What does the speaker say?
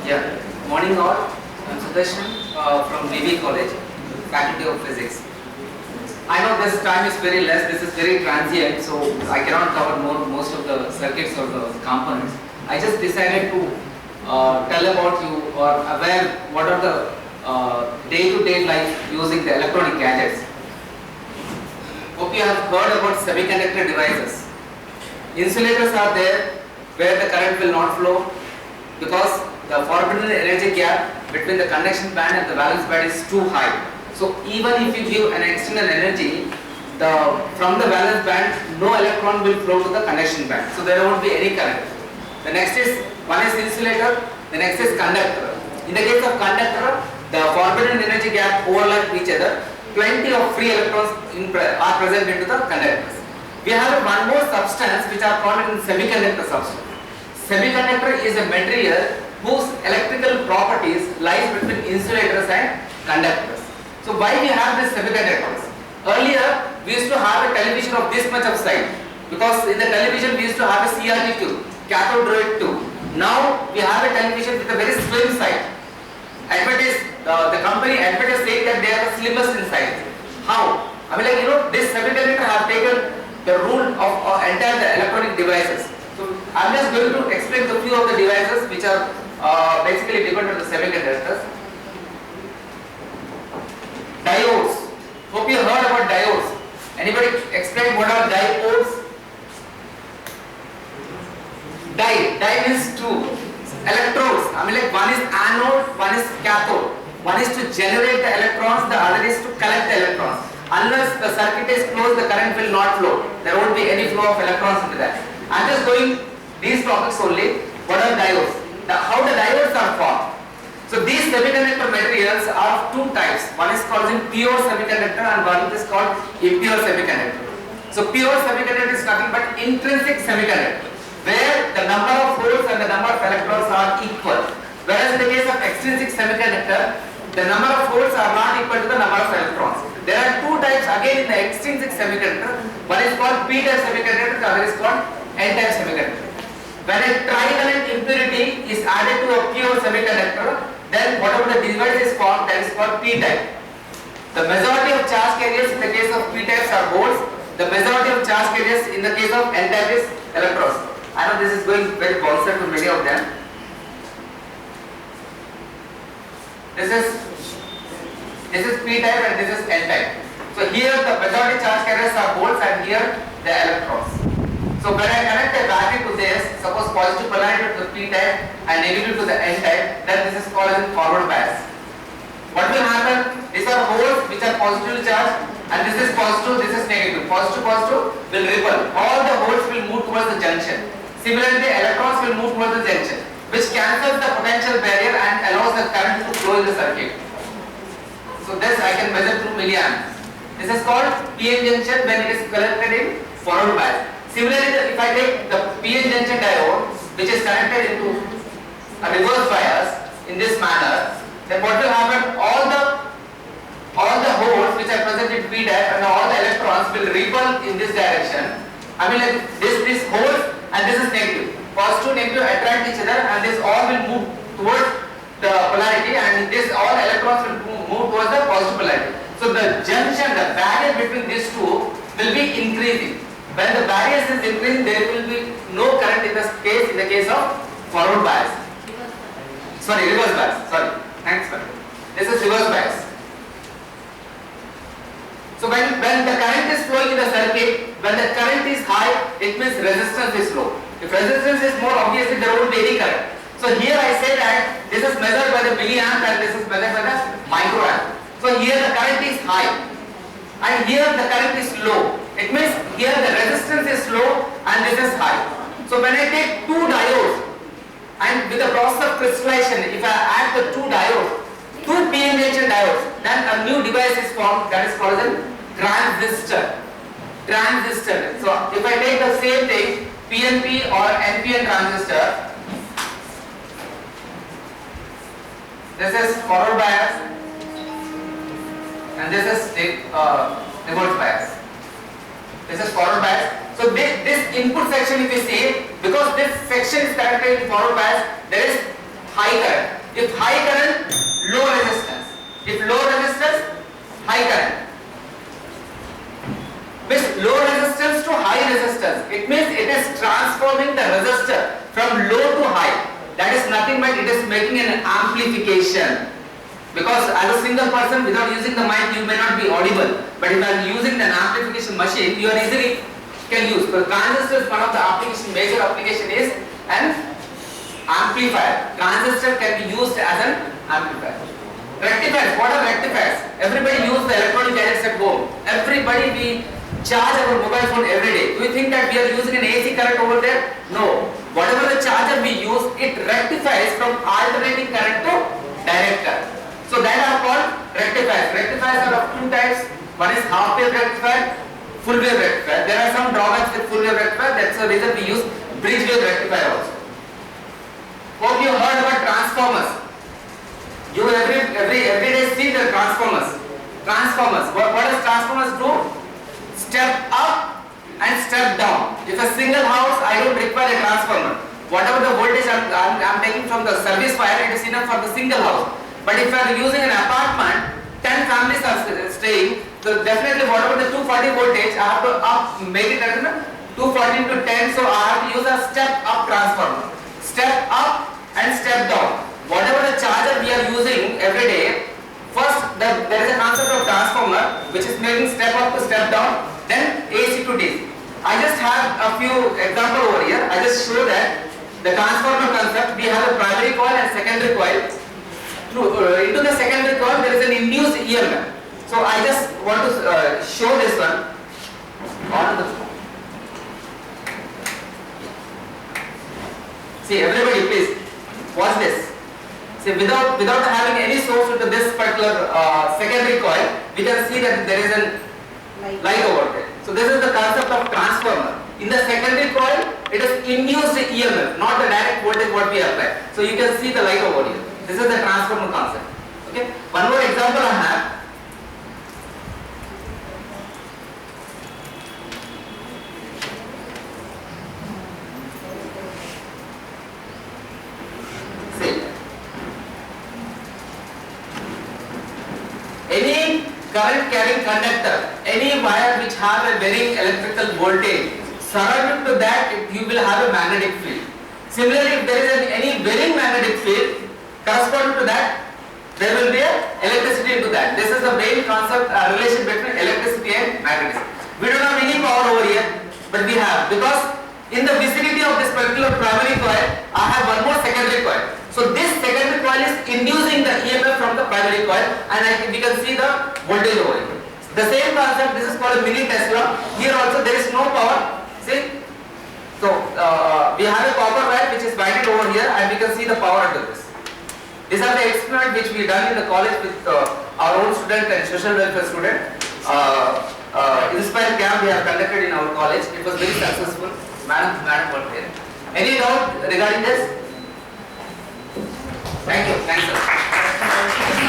Yeah, morning all. I'm Sudarshan from BB College, Faculty of Physics. I know this time is very less, this is very transient, so I cannot cover most of the circuits or the components. I just decided to tell about you or aware what are the day-to-day life using the electronic gadgets. Hope you have heard about semiconductor devices. Insulators are there where the current will not flow because the forbidden energy gap between the conduction band and the valence band is too high. So even if you give an external energy, from the valence band, no electron will flow to the conduction band. So there won't be any current. The next is, one is insulator, the next is conductor. In the case of conductor, the forbidden energy gap overlap each other. Plenty of free electrons are present into the conductors. We have one more substance which are called in semiconductor substance. Semiconductor is a material whose electrical properties lies between insulators and conductors. So why we have these semiconductors? Earlier we used to have a television of this much of size because in the television we used to have a CRT tube, cathode ray tube. Now we have a television with a very slim size. The company advertised saying that they are the slimmest in size. How? I mean, this semiconductor have taken the rule of entire the electronic devices. So I am just going to explain the few of the devices which are basically dependent on the semiconductors. Diodes. Hope you heard about diodes. Anybody explain what are diodes? Di means two. Electrodes. I mean, one is anode, one is cathode. One is to generate the electrons, the other is to collect the electrons. Unless the circuit is closed, the current will not flow. There won't be any flow of electrons into that. I am just going these topics only. What are diodes? How the diodes are formed. So these semiconductor materials are of two types. One is called pure semiconductor and one is called impure semiconductor. So pure semiconductor is nothing but intrinsic semiconductor, where the number of holes and the number of electrons are equal. Whereas in the case of extrinsic semiconductor, the number of holes are not equal to the number of electrons. There are two types again in the extrinsic semiconductor. One is called p-type semiconductor, the other is called n-type semiconductor. When a trivalent impurity is added to a pure semiconductor, then whatever the device is formed, that is called p-type. The majority of charge carriers in the case of p-types are holes. The majority of charge carriers in the case of n-type is electrons. I know this is going very bouncy to many of them. This is p-type and this is n-type. So here the majority charge carriers are holes and here the electrons. So when I connect a battery to this, suppose positive polarity to the p-type and negative to the n-type, then this is called as forward bias. What will happen? These are holes which are positively charged and this is positive, this is negative. Positive will repel. All the holes will move towards the junction. Similarly, the electrons will move towards the junction, which cancels the potential barrier and allows the current to flow in the circuit. So this I can measure through milliamps. This is called PN junction when it is connected in forward bias. Similarly, if I take the PN junction diode which is connected into a reverse bias in this manner, then what will happen? All the holes which are present in p-type and all the electrons will repel in this direction. I mean, like this holes and this is negative. Positive, negative attract each other and this all will move towards the polarity and this all electrons will move towards the positive polarity. So the junction, the barrier between these two will be increasing. When the barriers is increasing, there will be no current in the case of forward bias. Reverse bias. Thanks for this is reverse bias. So when the current is flowing in the circuit, when the current is high, it means resistance is low. If resistance is more, obviously there won't be any current. So here I say that this is measured by the milliamp and this is measured by the microamp. So here the current is high and here the current is low. It means here the resistance is low and this is high. So when I take two diodes and with the process of crystallization, if I add the two diodes, two p-n junction diodes, then a new device is formed that is called a transistor. So if I take the same thing, PNP or NPN transistor, this is forward bias and this is reverse bias. This is forward bias. So this input section if you see, because this section is connected in forward bias, there is high current. If high current, low resistance. If low resistance, high current. Means low resistance to high resistance. It means it is transforming the resistor from low to high. That is nothing but it is making an amplification. Because as a single person without using the mic you may not be audible. But if I am using an amplification machine, you are easily can use. So transistor, one of the major application is an amplifier. Transistor can be used as an amplifier. Rectifiers, what are rectifiers? Everybody use the electronic gadgets at home. Everybody we charge our mobile phone every day. Do you think that we are using an AC current over there? No. Whatever the charger we use, it rectifies from alternating current to direct current. So that are called rectifiers. Rectifiers are of two types. One is half wave rectifier, full wave rectifier. There are some drawbacks with full wave rectifier. That's the reason we use bridge wave rectifier also. Hope you heard about transformers. You every day see the transformers. Transformers. What does transformers do? Step up and step down. If a single house, I don't require a transformer. Whatever the voltage I'm taking from the service wire, it is enough for the single house. But if I am using an apartment, 10 families are staying, so definitely whatever the 240 voltage, I have to make it as 240 to 10, so I have to use a step up transformer. Step up and step down. Whatever the charger we are using every day, first there is a concept of transformer which is making step up to step down, then AC to DC. I just have a few examples over here. I just show that the transformer concept, we have a primary coil and secondary coil. Into the secondary coil there is an induced EMF. So I just want to show this one on the phone. See, everybody please watch this. See, without having any source into this particular secondary coil, we can see that there is a light over there. So this is the concept of transformer. In the secondary coil, it is induced EMF, not the direct voltage what we apply. So you can see the light over here. This is the transformer concept. Okay. One more example I have. See, any current carrying conductor, any wire which have a varying electrical voltage, surrounded to that you will have a magnetic field. Similarly, if there is any varying magnetic field, corresponding to that, there will be electricity into that. This is the main concept, relation between electricity and magnetism. We don't have any power over here, but we have, because in the vicinity of this particular primary coil, I have one more secondary coil. So this secondary coil is inducing the EMF from the primary coil, and we can see the voltage over here. The same concept, this is called a mini Tesla. Here also there is no power. See? So we have a copper wire which is winded over here, and we can see the power under this. These are the experiments which we done in the college with our own student and social welfare student. Inspire camp we have conducted in our college. It was very successful. Madam was there. Any doubt regarding this? Thank you. Thanks, sir.